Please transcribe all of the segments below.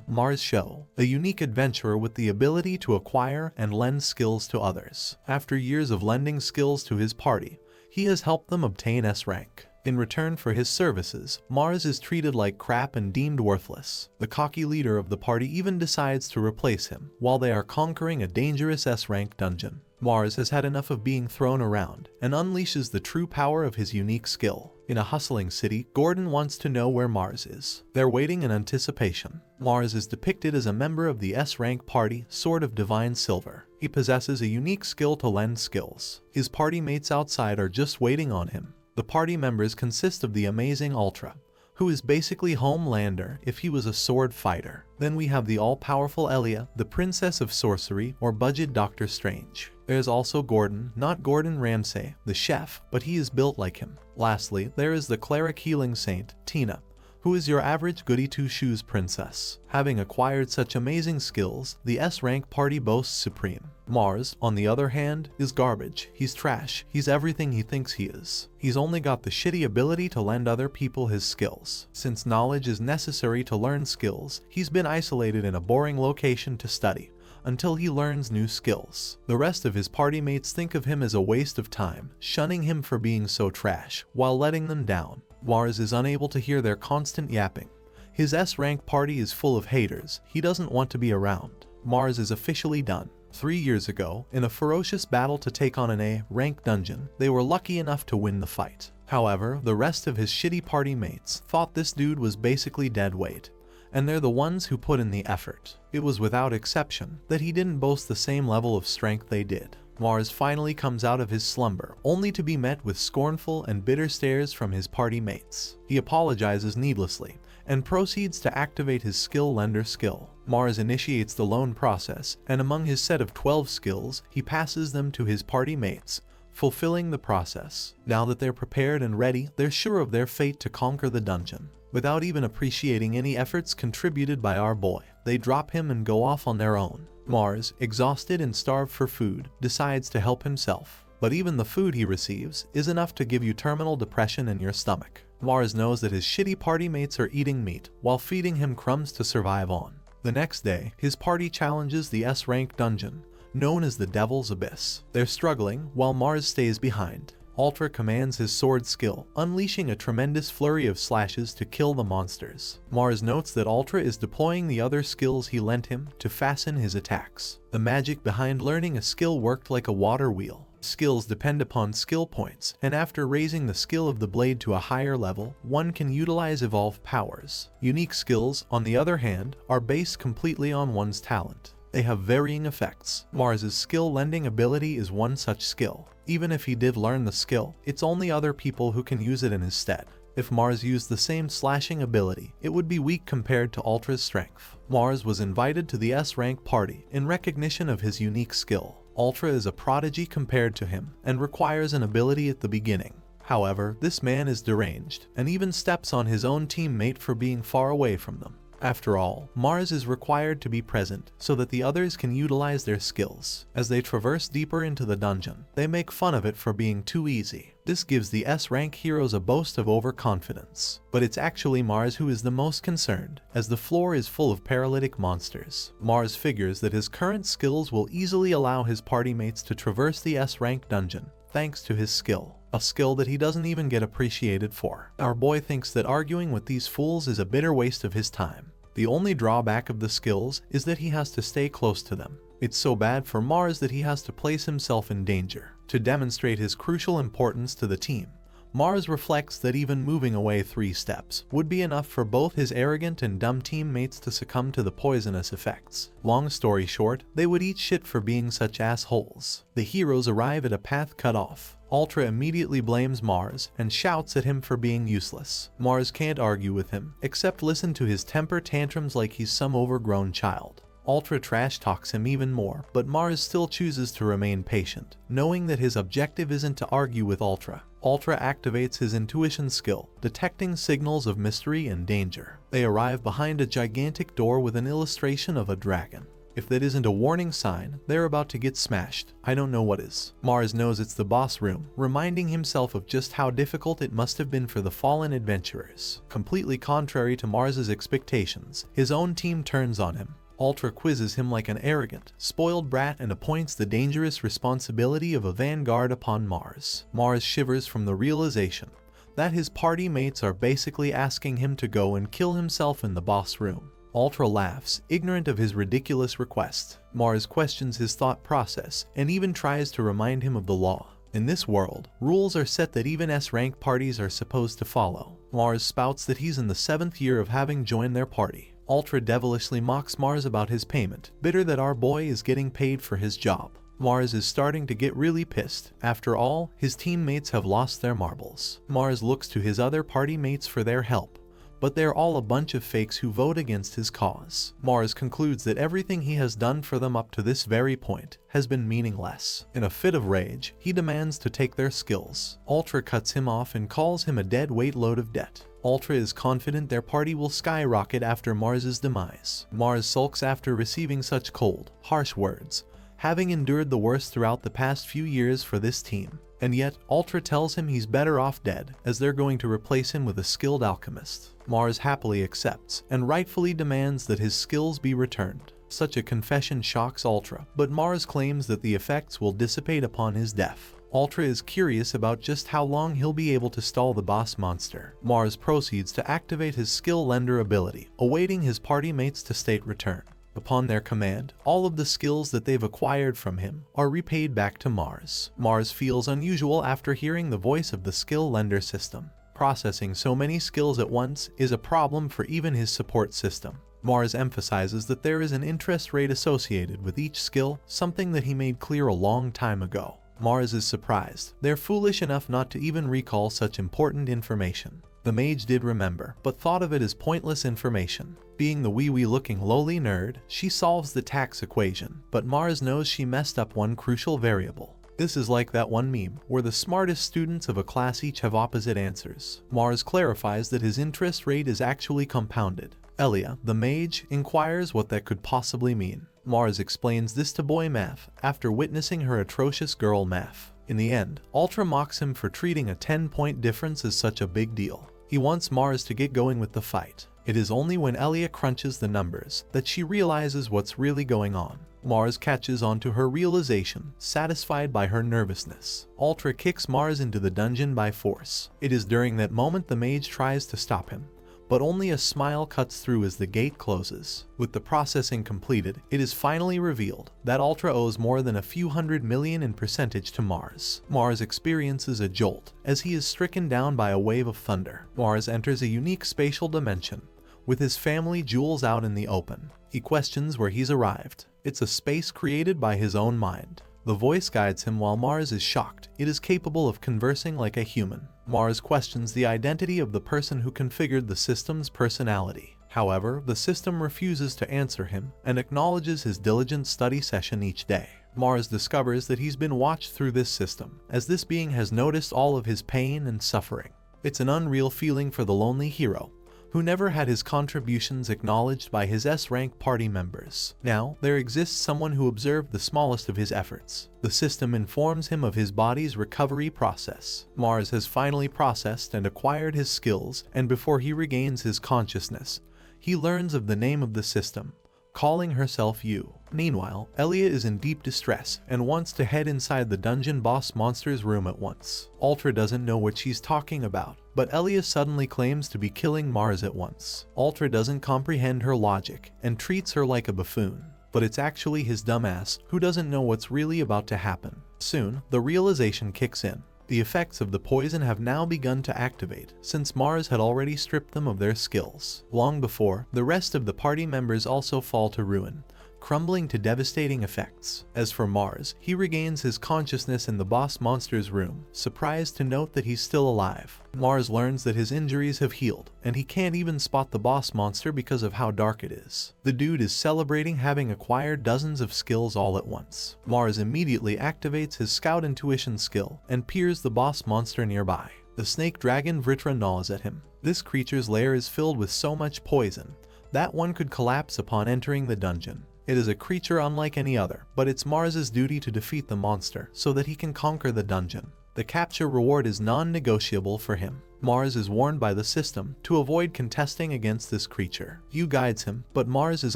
Marz Shou, a unique adventurer with the ability to acquire and lend skills to others. After years of lending skills to his party, he has helped them obtain S rank. In return for his services, Marz is treated like crap and deemed worthless. The cocky leader of the party even decides to replace him while they are conquering a dangerous S-rank dungeon. Marz has had enough of being thrown around and unleashes the true power of his unique skill. In a hustling city, Gordon wants to know where Marz is. They're waiting in anticipation. Marz is depicted as a member of the S-rank party, Sword of Divine Silver. He possesses a unique skill to lend skills. His party mates outside are just waiting on him. The party members consist of the amazing Ultra, who is basically Homelander if he was a sword fighter. Then we have the all-powerful Elia, the princess of sorcery or budget Doctor Strange. There's also Gordon, not Gordon Ramsay, the chef, but he is built like him. Lastly, there is the cleric healing saint, Tina, who is your average goody-two-shoes princess. Having acquired such amazing skills, the S-rank party boasts supreme. Marz, on the other hand, is garbage. He's trash. He's everything he thinks he is. He's only got the shitty ability to lend other people his skills. Since knowledge is necessary to learn skills, he's been isolated in a boring location to study until he learns new skills. The rest of his party mates think of him as a waste of time, shunning him for being so trash, while letting them down. Marz is unable to hear their constant yapping. His S-rank party is full of haters he doesn't want to be around. Marz is officially done. 3 years ago, in a ferocious battle to take on an A-rank dungeon, they were lucky enough to win the fight. However, the rest of his shitty party mates thought this dude was basically dead weight, and they're the ones who put in the effort. It was without exception that he didn't boast the same level of strength they did. Marz finally comes out of his slumber, only to be met with scornful and bitter stares from his party mates. He apologizes needlessly, and proceeds to activate his skill lender skill. Marz initiates the loan process, and among his set of 12 skills, he passes them to his party mates, fulfilling the process. Now that they're prepared and ready, they're sure of their fate to conquer the dungeon. Without even appreciating any efforts contributed by our boy, they drop him and go off on their own. Marz, exhausted and starved for food, decides to help himself. But even the food he receives is enough to give you terminal depression in your stomach. Marz knows that his shitty party mates are eating meat while feeding him crumbs to survive on. The next day, his party challenges the S-rank dungeon, known as the Devil's Abyss. They're struggling while Marz stays behind. Ultra commands his sword skill, unleashing a tremendous flurry of slashes to kill the monsters. Marz notes that Ultra is deploying the other skills he lent him to fasten his attacks. The magic behind learning a skill worked like a water wheel. Skills depend upon skill points, and after raising the skill of the blade to a higher level, one can utilize evolved powers. Unique skills, on the other hand, are based completely on one's talent. They have varying effects. Marz's skill lending ability is one such skill. Even if he did learn the skill, it's only other people who can use it in his stead. If Marz used the same slashing ability, it would be weak compared to Ultra's strength. Marz was invited to the S-rank party in recognition of his unique skill. Ultra is a prodigy compared to him, and requires an ability at the beginning. However, this man is deranged, and even steps on his own teammate for being far away from them. After all, Marz is required to be present so that the others can utilize their skills. As they traverse deeper into the dungeon, they make fun of it for being too easy. This gives the S-rank heroes a boast of overconfidence. But it's actually Marz who is the most concerned, as the floor is full of paralytic monsters. Marz figures that his current skills will easily allow his party mates to traverse the S-rank dungeon, thanks to his skill. A skill that he doesn't even get appreciated for. Our boy thinks that arguing with these fools is a bitter waste of his time. The only drawback of the skills is that he has to stay close to them. It's so bad for Marz that he has to place himself in danger. To demonstrate his crucial importance to the team, Marz reflects that even moving away 3 steps would be enough for both his arrogant and dumb teammates to succumb to the poisonous effects. Long story short, they would eat shit for being such assholes. The heroes arrive at a path cut off. Ultra immediately blames Marz and shouts at him for being useless. Marz can't argue with him, except listen to his temper tantrums like he's some overgrown child. Ultra trash talks him even more, but Marz still chooses to remain patient, knowing that his objective isn't to argue with Ultra. Ultra activates his intuition skill, detecting signals of mystery and danger. They arrive behind a gigantic door with an illustration of a dragon. If that isn't a warning sign, they're about to get smashed. I don't know what is. Marz knows it's the boss room, reminding himself of just how difficult it must have been for the fallen adventurers. Completely contrary to Marz's expectations, his own team turns on him. Ultra quizzes him like an arrogant, spoiled brat and appoints the dangerous responsibility of a vanguard upon Marz. Marz shivers from the realization that his party mates are basically asking him to go and kill himself in the boss room. Ultra laughs, ignorant of his ridiculous request. Marz questions his thought process and even tries to remind him of the law. In this world, rules are set that even S-rank parties are supposed to follow. Marz spouts that he's in the 7th year of having joined their party. Ultra devilishly mocks Marz about his payment, bitter that our boy is getting paid for his job. Marz is starting to get really pissed. After all, his teammates have lost their marbles. Marz looks to his other party mates for their help, but they're all a bunch of fakes who vote against his cause. Marz concludes that everything he has done for them up to this very point has been meaningless. In a fit of rage, he demands to take their skills. Ultra cuts him off and calls him a dead weight load of debt. Ultra is confident their party will skyrocket after Marz's demise. Marz sulks after receiving such cold, harsh words, having endured the worst throughout the past few years for this team. And yet, Ultra tells him he's better off dead, as they're going to replace him with a skilled alchemist. Marz happily accepts, and rightfully demands that his skills be returned. Such a confession shocks Ultra, but Marz claims that the effects will dissipate upon his death. Ultra is curious about just how long he'll be able to stall the boss monster. Marz proceeds to activate his skill lender ability, awaiting his party mates to state return. Upon their command, all of the skills that they've acquired from him are repaid back to Marz. Marz feels unusual after hearing the voice of the skill lender system. Processing so many skills at once is a problem for even his support system. Marz emphasizes that there is an interest rate associated with each skill, something that he made clear a long time ago. Marz is surprised. They're foolish enough not to even recall such important information. The mage did remember, but thought of it as pointless information. Being the wee looking lowly nerd, she solves the tax equation, but Marz knows she messed up one crucial variable. This is like that one meme, where the smartest students of a class each have opposite answers. Marz clarifies that his interest rate is actually compounded. Elia, the mage, inquires what that could possibly mean. Marz explains this to Boy Math after witnessing her atrocious girl math. In the end, Ultra mocks him for treating a 10-point difference as such a big deal. He wants Marz to get going with the fight. It is only when Elia crunches the numbers that she realizes what's really going on. Marz catches on to her realization, satisfied by her nervousness. Ultra kicks Marz into the dungeon by force. It is during that moment the mage tries to stop him, but only a smile cuts through as the gate closes. With the processing completed, it is finally revealed that Ultra owes more than a few $100 million in percentage to Marz. Marz experiences a jolt as he is stricken down by a wave of thunder. Marz enters a unique spatial dimension, with his family jewels out in the open. He questions where he's arrived. It's a space created by his own mind. The voice guides him while Marz is shocked. It is capable of conversing like a human. Marz questions the identity of the person who configured the system's personality. However, the system refuses to answer him and acknowledges his diligent study session each day. Marz discovers that he's been watched through this system, as this being has noticed all of his pain and suffering. It's an unreal feeling for the lonely hero, who never had his contributions acknowledged by his S-rank party members. Now, there exists someone who observed the smallest of his efforts. The system informs him of his body's recovery process. Marz has finally processed and acquired his skills, and before he regains his consciousness, he learns of the name of the system, calling herself You. Meanwhile, Elia is in deep distress and wants to head inside the dungeon boss monster's room at once. Ultra doesn't know what she's talking about, but Elia suddenly claims to be killing Marz at once. Ultra doesn't comprehend her logic and treats her like a buffoon, but it's actually his dumbass who doesn't know what's really about to happen. Soon, the realization kicks in. The effects of the poison have now begun to activate, since Marz had already stripped them of their skills. Long before, the rest of the party members also fall to ruin, crumbling to devastating effects. As for Marz, he regains his consciousness in the boss monster's room, surprised to note that he's still alive. Marz learns that his injuries have healed, and he can't even spot the boss monster because of how dark it is. The dude is celebrating having acquired dozens of skills all at once. Marz immediately activates his scout intuition skill and peers the boss monster nearby. The snake dragon Vritra gnaws at him. This creature's lair is filled with so much poison that one could collapse upon entering the dungeon. It is a creature unlike any other, but it's Marz's duty to defeat the monster so that he can conquer the dungeon. The capture reward is non-negotiable for him. Marz is warned by the system to avoid contesting against this creature. Yu guides him, but Marz is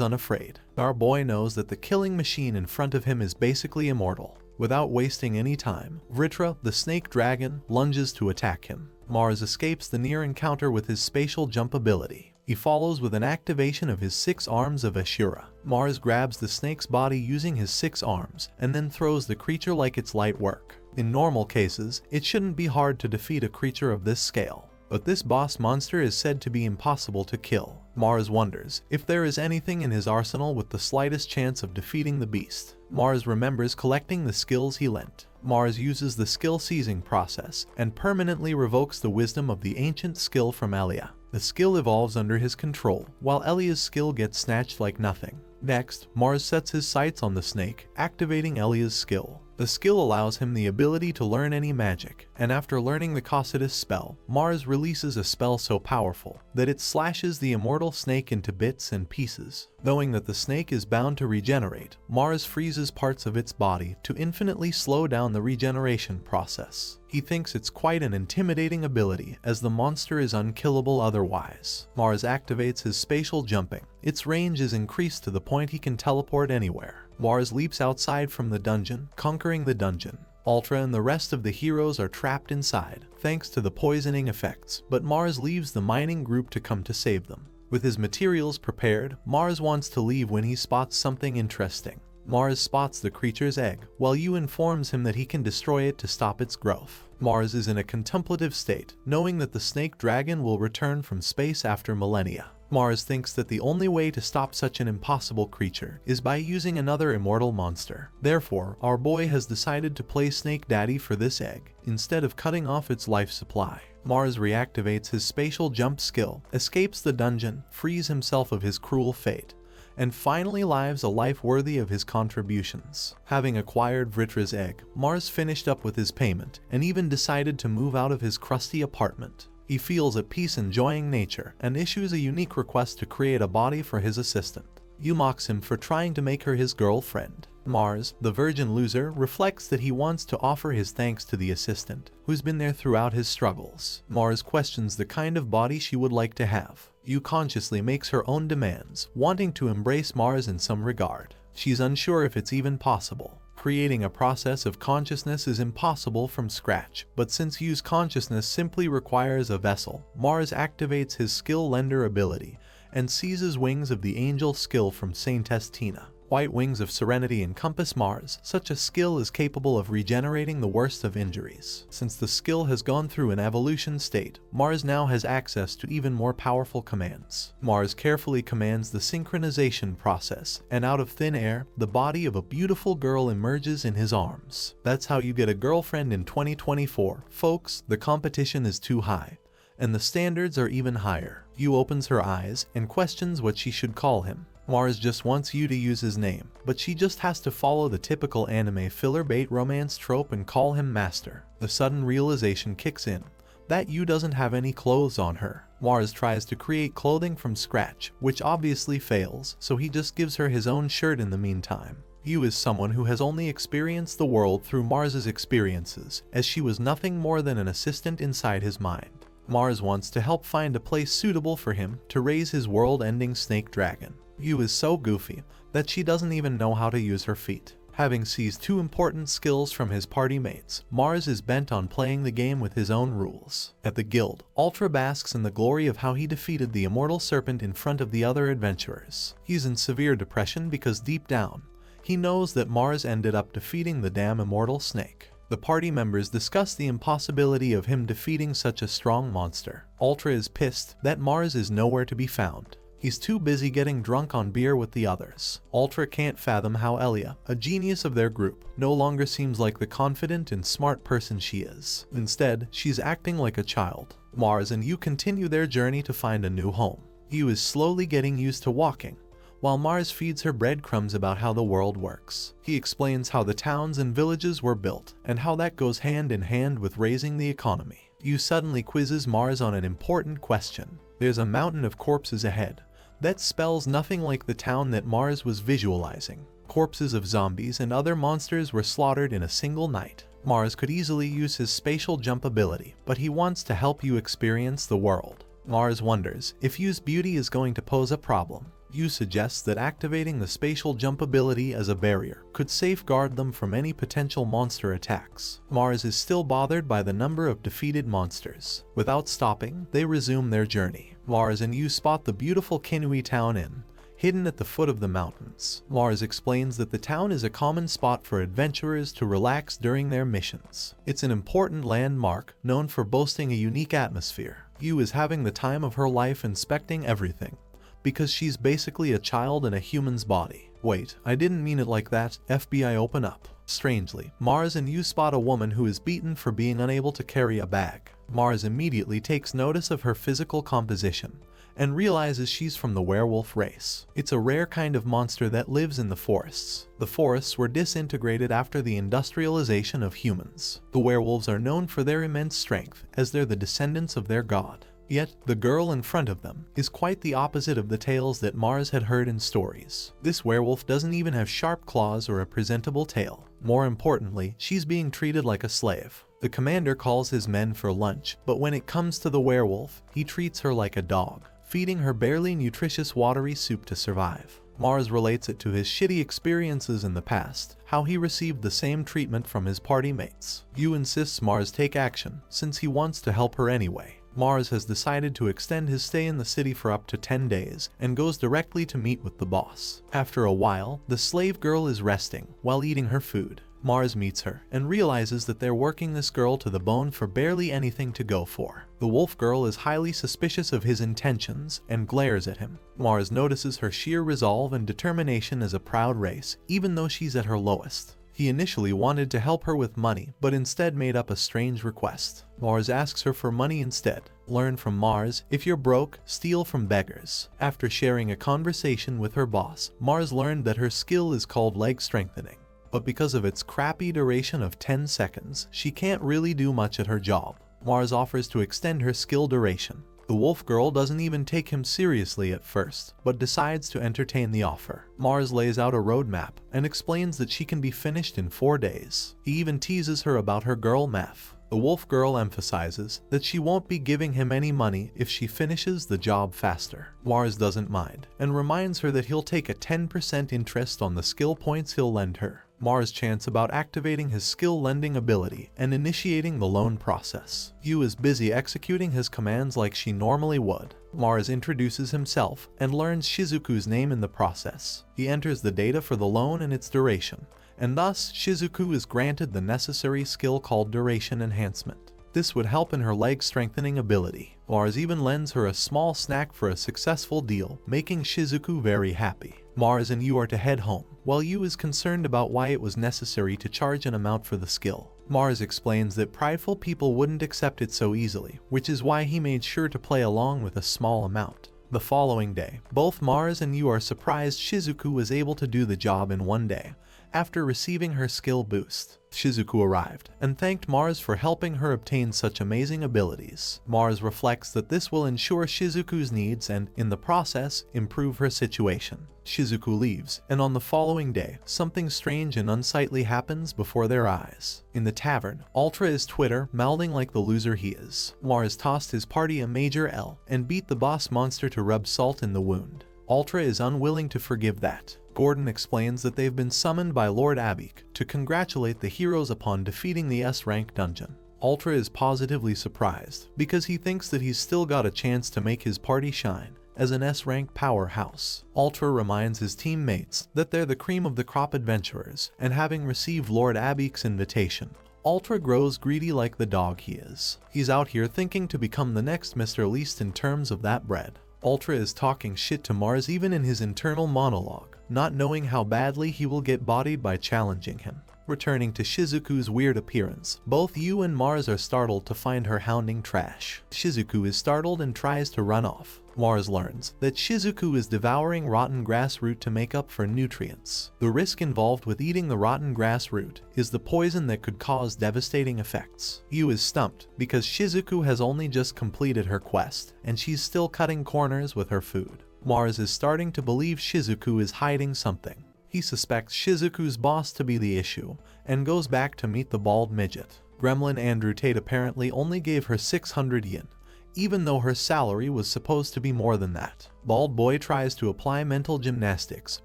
unafraid. Our boy knows that the killing machine in front of him is basically immortal. Without wasting any time, Vritra, the snake dragon, lunges to attack him. Marz escapes the near encounter with his spatial jump ability. He follows with an activation of his 6 arms of Ashura. Marz grabs the snake's body using his 6 arms, and then throws the creature like it's light work. In normal cases, it shouldn't be hard to defeat a creature of this scale. But this boss monster is said to be impossible to kill. Marz wonders if there is anything in his arsenal with the slightest chance of defeating the beast. Marz remembers collecting the skills he lent. Marz uses the skill seizing process and permanently revokes the wisdom of the ancient skill from Elia. The skill evolves under his control, while Elia's skill gets snatched like nothing. Next, Marz sets his sights on the snake, activating Elia's skill. The skill allows him the ability to learn any magic, and after learning the Cossidus spell, Marz releases a spell so powerful that it slashes the immortal snake into bits and pieces. Knowing that the snake is bound to regenerate, Marz freezes parts of its body to infinitely slow down the regeneration process. He thinks it's quite an intimidating ability, as the monster is unkillable otherwise. Marz activates his spatial jumping. Its range is increased to the point he can teleport anywhere. Marz leaps outside from the dungeon, conquering the dungeon. Ultra and the rest of the heroes are trapped inside, thanks to the poisoning effects, but Marz leaves the mining group to come to save them. With his materials prepared, Marz wants to leave when he spots something interesting. Marz spots the creature's egg, while Yu informs him that he can destroy it to stop its growth. Marz is in a contemplative state, knowing that the snake dragon will return from space after millennia. Marz thinks that the only way to stop such an impossible creature is by using another immortal monster. Therefore, our boy has decided to play Snake Daddy for this egg, instead of cutting off its life supply. Marz reactivates his spatial jump skill, escapes the dungeon, frees himself of his cruel fate, and finally lives a life worthy of his contributions. Having acquired Vritra's egg, Marz finished up with his payment, and even decided to move out of his crusty apartment. He feels at peace enjoying nature, and issues a unique request to create a body for his assistant. Yu mocks him for trying to make her his girlfriend. Marz, the virgin loser, reflects that he wants to offer his thanks to the assistant, who's been there throughout his struggles. Marz questions the kind of body she would like to have. Yu consciously makes her own demands, wanting to embrace Marz in some regard. She's unsure if it's even possible. Creating a process of consciousness is impossible from scratch, but since Yu's consciousness simply requires a vessel, Marz activates his skill lender ability and seizes wings of the angel skill from Saintess Tina. White wings of serenity encompass Marz. Such a skill is capable of regenerating the worst of injuries. Since the skill has gone through an evolution state, Marz now has access to even more powerful commands. Marz carefully commands the synchronization process, and out of thin air, the body of a beautiful girl emerges in his arms. That's how you get a girlfriend in 2024. Folks, the competition is too high, and the standards are even higher. Yu opens her eyes and questions what she should call him. Marz just wants Yu to use his name, but she just has to follow the typical anime filler bait romance trope and call him master. The sudden realization kicks in that Yu doesn't have any clothes on her. Marz tries to create clothing from scratch, which obviously fails, so he just gives her his own shirt in the meantime. Yu is someone who has only experienced the world through Marz's experiences, as she was nothing more than an assistant inside his mind. Marz wants to help find a place suitable for him to raise his world-ending snake dragon. Yu is so goofy that she doesn't even know how to use her feet. Having seized 2 important skills from his party mates, Marz is bent on playing the game with his own rules. At the guild, Ultra basks in the glory of how he defeated the immortal serpent in front of the other adventurers. He's in severe depression because deep down, he knows that Marz ended up defeating the damn immortal snake. The party members discuss the impossibility of him defeating such a strong monster. Ultra is pissed that Marz is nowhere to be found. He's too busy getting drunk on beer with the others. Ultra can't fathom how Elia, a genius of their group, no longer seems like the confident and smart person she is. Instead, she's acting like a child. Marz and Yu continue their journey to find a new home. Yu is slowly getting used to walking, while Marz feeds her breadcrumbs about how the world works. He explains how the towns and villages were built, and how that goes hand in hand with raising the economy. Yu suddenly quizzes Marz on an important question. There's a mountain of corpses ahead. That spells nothing like the town that Marz was visualizing. Corpses of zombies and other monsters were slaughtered in a single night. Marz could easily use his spatial jump ability, but he wants to help you experience the world. Marz wonders if Yu's beauty is going to pose a problem. Yu suggests that activating the spatial jump ability as a barrier could safeguard them from any potential monster attacks. Marz is still bothered by the number of defeated monsters. Without stopping, they resume their journey. Marz and Yu spot the beautiful Kinui Town Inn, hidden at the foot of the mountains. Marz explains that the town is a common spot for adventurers to relax during their missions. It's an important landmark known for boasting a unique atmosphere. Yu is having the time of her life inspecting everything, because she's basically a child in a human's body. Wait, I didn't mean it like that. FBI, open up. Strangely, Marz and Yu spot a woman who is beaten for being unable to carry a bag. Marz immediately takes notice of her physical composition and realizes she's from the werewolf race. It's a rare kind of monster that lives in the forests. The forests were disintegrated after the industrialization of humans. The werewolves are known for their immense strength, as they're the descendants of their god. Yet, the girl in front of them is quite the opposite of the tales that Marz had heard in stories. This werewolf doesn't even have sharp claws or a presentable tail. More importantly, she's being treated like a slave. The commander calls his men for lunch, but when it comes to the werewolf, he treats her like a dog, feeding her barely nutritious watery soup to survive. Marz relates it to his shitty experiences in the past, how he received the same treatment from his party mates. Yu insists Marz take action, since he wants to help her anyway. Marz has decided to extend his stay in the city for up to 10 days and goes directly to meet with the boss. After a while, the slave girl is resting while eating her food. Marz meets her and realizes that they're working this girl to the bone for barely anything to go for. The wolf girl is highly suspicious of his intentions and glares at him. Marz notices her sheer resolve and determination as a proud race, even though she's at her lowest. He initially wanted to help her with money, but instead made up a strange request. Marz asks her for money instead. Learn from Marz, if you're broke, steal from beggars. After sharing a conversation with her boss, Marz learned that her skill is called leg strengthening. But because of its crappy duration of 10 seconds, she can't really do much at her job. Marz offers to extend her skill duration. The wolf girl doesn't even take him seriously at first, but decides to entertain the offer. Marz lays out a roadmap and explains that she can be finished in 4 days. He even teases her about her girl math. The wolf girl emphasizes that she won't be giving him any money if she finishes the job faster. Marz doesn't mind and reminds her that he'll take a 10% interest on the skill points he'll lend her. Marz chants about activating his skill lending ability and initiating the loan process. Yu is busy executing his commands like she normally would. Marz introduces himself and learns Shizuku's name in the process. He enters the data for the loan and its duration, and thus Shizuku is granted the necessary skill called duration enhancement. This would help in her leg strengthening ability. Marz even lends her a small snack for a successful deal, making Shizuku very happy. Marz and Yu are to head home, while Yu is concerned about why it was necessary to charge an amount for the skill. Marz explains that prideful people wouldn't accept it so easily, which is why he made sure to play along with a small amount. The following day, both Marz and Yu are surprised Shizuku was able to do the job in 1 day, after receiving her skill boost. Shizuku arrived and thanked Marz for helping her obtain such amazing abilities. Marz reflects that this will ensure Shizuku's needs and, in the process, improve her situation. Shizuku leaves, and on the following day, something strange and unsightly happens before their eyes. In the tavern, Ultra is Twitter, mouthing like the loser he is. Marz tossed his party a major L and beat the boss monster to rub salt in the wound. Ultra is unwilling to forgive that. Gordon explains that they've been summoned by Lord Abik to congratulate the heroes upon defeating the S-rank dungeon. Ultra is positively surprised because he thinks that he's still got a chance to make his party shine as an S-rank powerhouse. Ultra reminds his teammates that they're the cream of the crop adventurers, and having received Lord Abik's invitation, Ultra grows greedy like the dog he is. He's out here thinking to become the next Mr. Least in terms of that bread. Ultra is talking shit to Marz even in his internal monologue, not knowing how badly he will get bodied by challenging him. Returning to Shizuku's weird appearance, both Yu and Marz are startled to find her hounding trash. Shizuku is startled and tries to run off. Marz learns that Shizuku is devouring rotten grass root to make up for nutrients. The risk involved with eating the rotten grass root is the poison that could cause devastating effects. Yu is stumped because Shizuku has only just completed her quest, and she's still cutting corners with her food. Marz is starting to believe Shizuku is hiding something. He suspects Shizuku's boss to be the issue, and goes back to meet the bald midget. Gremlin Andrew Tate apparently only gave her 600 yen, even though her salary was supposed to be more than that. Bald Boy tries to apply mental gymnastics,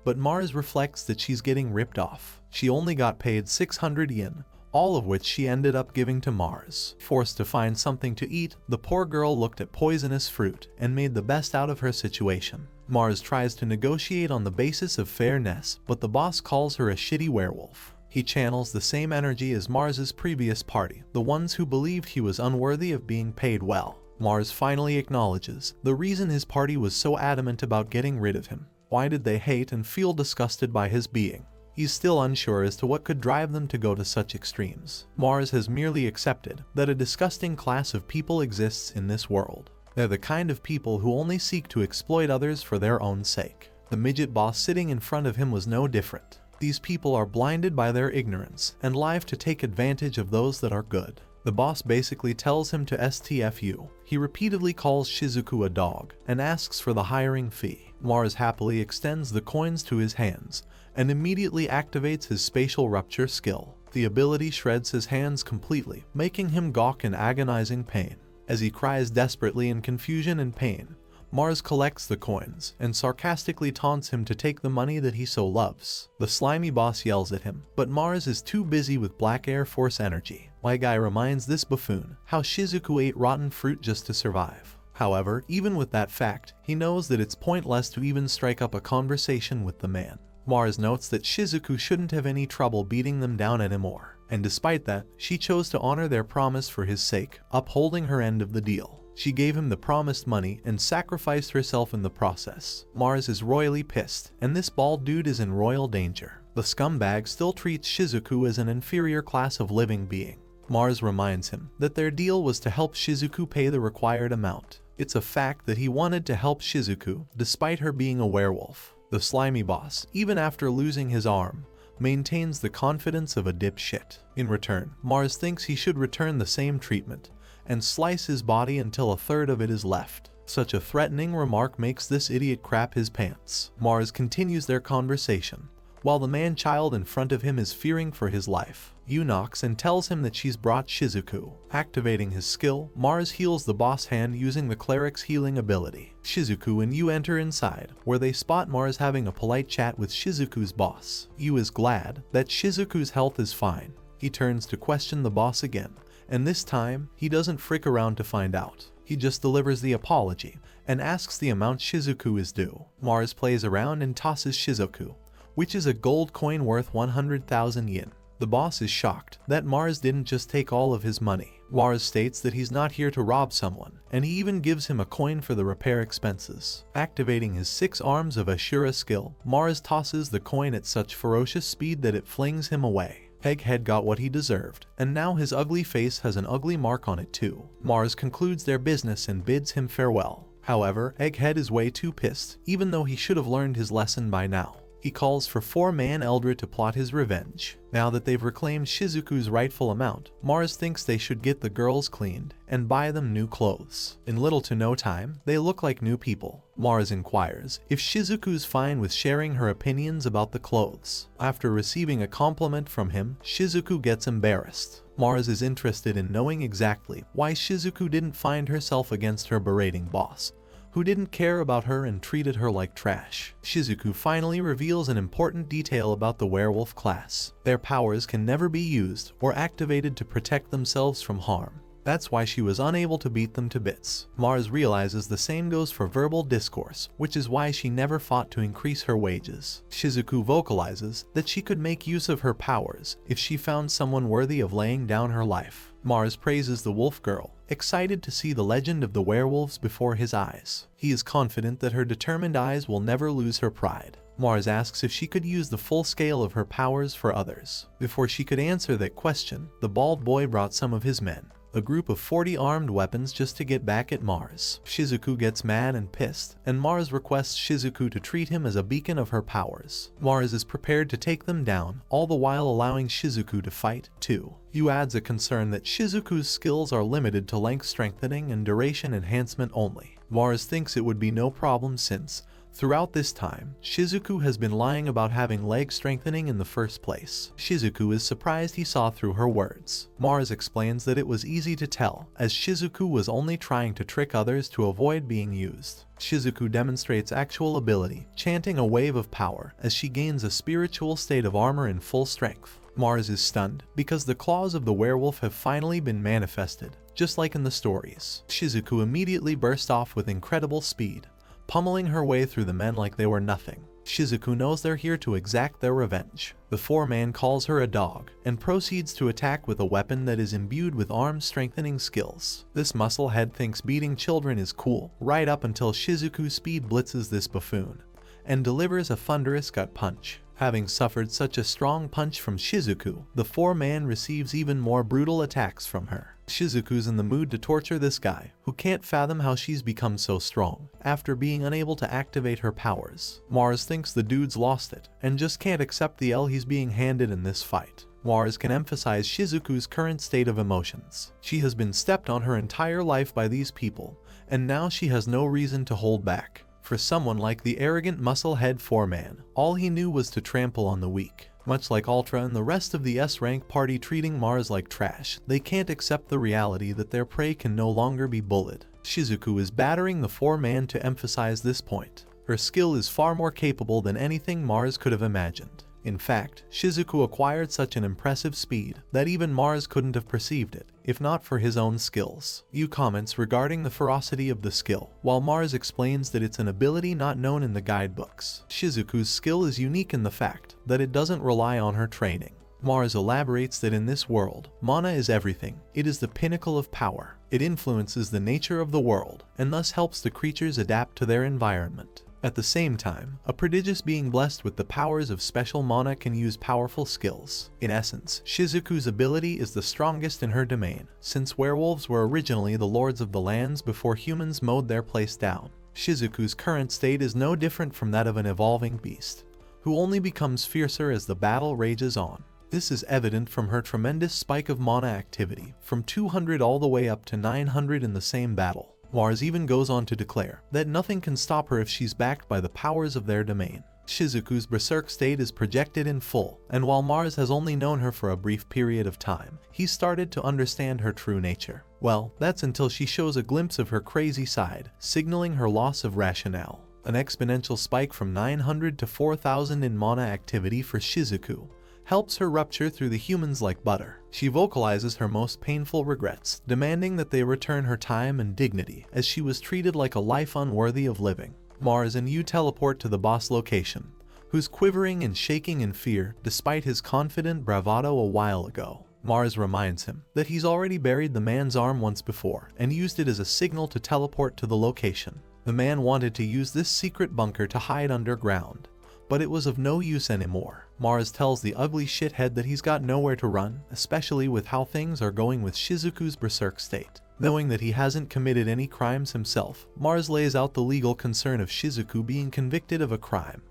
but Marz reflects that she's getting ripped off. She only got paid 600 yen, all of which she ended up giving to Marz. Forced to find something to eat, the poor girl looked at poisonous fruit and made the best out of her situation. Marz tries to negotiate on the basis of fairness, but the boss calls her a shitty werewolf. He channels the same energy as Marz's previous party, the ones who believed he was unworthy of being paid well. Marz finally acknowledges the reason his party was so adamant about getting rid of him. Why did they hate and feel disgusted by his being? He's still unsure as to what could drive them to go to such extremes. Marz has merely accepted that a disgusting class of people exists in this world. They're the kind of people who only seek to exploit others for their own sake. The midget boss sitting in front of him was no different. These people are blinded by their ignorance and live to take advantage of those that are good. The boss basically tells him to STFU. He repeatedly calls Shizuku a dog and asks for the hiring fee. Marz happily extends the coins to his hands and immediately activates his spatial rupture skill. The ability shreds his hands completely, making him gawk in agonizing pain. As he cries desperately in confusion and pain, Marz collects the coins and sarcastically taunts him to take the money that he so loves. The slimy boss yells at him, but Marz is too busy with Black Air Force energy. My guy reminds this buffoon how Shizuku ate rotten fruit just to survive. However, even with that fact, he knows that it's pointless to even strike up a conversation with the man. Marz notes that Shizuku shouldn't have any trouble beating them down anymore, and despite that, she chose to honor their promise for his sake, upholding her end of the deal. She gave him the promised money and sacrificed herself in the process. Marz is royally pissed, and this bald dude is in royal danger. The scumbag still treats Shizuku as an inferior class of living being. Marz reminds him that their deal was to help Shizuku pay the required amount. It's a fact that he wanted to help Shizuku, despite her being a werewolf. The slimy boss, even after losing his arm, maintains the confidence of a dipshit. In return, Marz thinks he should return the same treatment and slice his body until a third of it is left. Such a threatening remark makes this idiot crap his pants. Marz continues their conversation, while the man-child in front of him is fearing for his life. Yu knocks and tells him that she's brought Shizuku. Activating his skill, Marz heals the boss hand using the cleric's healing ability. Shizuku and Yu enter inside, where they spot Marz having a polite chat with Shizuku's boss. Yu is glad that Shizuku's health is fine. He turns to question the boss again, and this time, he doesn't frick around to find out. He just delivers the apology and asks the amount Shizuku is due. Marz plays around and tosses Shizuku, which is a gold coin worth 100,000 yen. The boss is shocked that Marz didn't just take all of his money. Marz states that he's not here to rob someone, and he even gives him a coin for the repair expenses. Activating his 6 arms of Ashura skill, Marz tosses the coin at such ferocious speed that it flings him away. Egghead got what he deserved, and now his ugly face has an ugly mark on it too. Marz concludes their business and bids him farewell. However, Egghead is way too pissed, even though he should have learned his lesson by now. He calls for 4-man Eldra to plot his revenge. Now that they've reclaimed Shizuku's rightful amount, Marz thinks they should get the girls cleaned and buy them new clothes. In little to no time, they look like new people. Marz inquires if Shizuku's fine with sharing her opinions about the clothes. After receiving a compliment from him, Shizuku gets embarrassed. Marz is interested in knowing exactly why Shizuku didn't find herself against her berating boss, who didn't care about her and treated her like trash. Shizuku finally reveals an important detail about the werewolf class. Their powers can never be used or activated to protect themselves from harm. That's why she was unable to beat them to bits. Marz realizes the same goes for verbal discourse, which is why she never fought to increase her wages. Shizuku vocalizes that she could make use of her powers if she found someone worthy of laying down her life. Marz praises the wolf girl, excited to see the legend of the werewolves before his eyes. He is confident that her determined eyes will never lose her pride. Marz asks if she could use the full scale of her powers for others. Before she could answer that question, the bald boy brought some of his men, a group of 40 armed weapons just to get back at Marz. Shizuku gets mad and pissed, and Marz requests Shizuku to treat him as a beacon of her powers. Marz is prepared to take them down, all the while allowing Shizuku to fight, too. Yu adds a concern that Shizuku's skills are limited to length strengthening and duration enhancement only. Marz thinks it would be no problem since Throughout this time, Shizuku has been lying about having leg strengthening in the first place. Shizuku is surprised he saw through her words. Marz explains that it was easy to tell, as Shizuku was only trying to trick others to avoid being used. Shizuku demonstrates actual ability, chanting a wave of power as she gains a spiritual state of armor in full strength. Marz is stunned because the claws of the werewolf have finally been manifested, just like in the stories. Shizuku immediately burst off with incredible speed, pummeling her way through the men like they were nothing. Shizuku knows they're here to exact their revenge. The four-man calls her a dog and proceeds to attack with a weapon that is imbued with arm-strengthening skills. This musclehead thinks beating children is cool, right up until Shizuku speed blitzes this buffoon and delivers a thunderous gut punch. Having suffered such a strong punch from Shizuku, the four-man receives even more brutal attacks from her. Shizuku's in the mood to torture this guy, who can't fathom how she's become so strong after being unable to activate her powers. Marz thinks the dude's lost it, and just can't accept the L he's being handed in this fight. Marz can emphasize Shizuku's current state of emotions. She has been stepped on her entire life by these people, and now she has no reason to hold back. For someone like the arrogant muscle-head four-man, all he knew was to trample on the weak. Much like Ultra and the rest of the S-rank party treating Marz like trash, they can't accept the reality that their prey can no longer be bullied. Shizuku is battering the four-man to emphasize this point. Her skill is far more capable than anything Marz could have imagined. In fact, Shizuku acquired such an impressive speed that even Marz couldn't have perceived it, if not for his own skills. Yu comments regarding the ferocity of the skill, while Marz explains that it's an ability not known in the guidebooks. Shizuku's skill is unique in the fact that it doesn't rely on her training. Marz elaborates that in this world, mana is everything. It is the pinnacle of power. It influences the nature of the world, and thus helps the creatures adapt to their environment. At the same time, a prodigious being blessed with the powers of special mana can use powerful skills. In essence, Shizuku's ability is the strongest in her domain, since werewolves were originally the lords of the lands before humans mowed their place down. Shizuku's current state is no different from that of an evolving beast, who only becomes fiercer as the battle rages on. This is evident from her tremendous spike of mana activity, from 200 all the way up to 900 in the same battle. Marz even goes on to declare that nothing can stop her if she's backed by the powers of their domain. Shizuku's berserk state is projected in full, and while Marz has only known her for a brief period of time, he started to understand her true nature. Well, that's until she shows a glimpse of her crazy side, signaling her loss of rationale. An exponential spike from 900 to 4000 in mana activity for Shizuku helps her rupture through the humans like butter. She vocalizes her most painful regrets, demanding that they return her time and dignity, as she was treated like a life unworthy of living. Marz and Yu teleport to the boss location, who's quivering and shaking in fear despite his confident bravado a while ago. Marz reminds him that he's already buried the man's arm once before and used it as a signal to teleport to the location. The man wanted to use this secret bunker to hide underground, but it was of no use anymore. Marz tells the ugly shithead that he's got nowhere to run, especially with how things are going with Shizuku's berserk state. Knowing that he hasn't committed any crimes himself, Marz lays out the legal concern of Shizuku being convicted of a crime.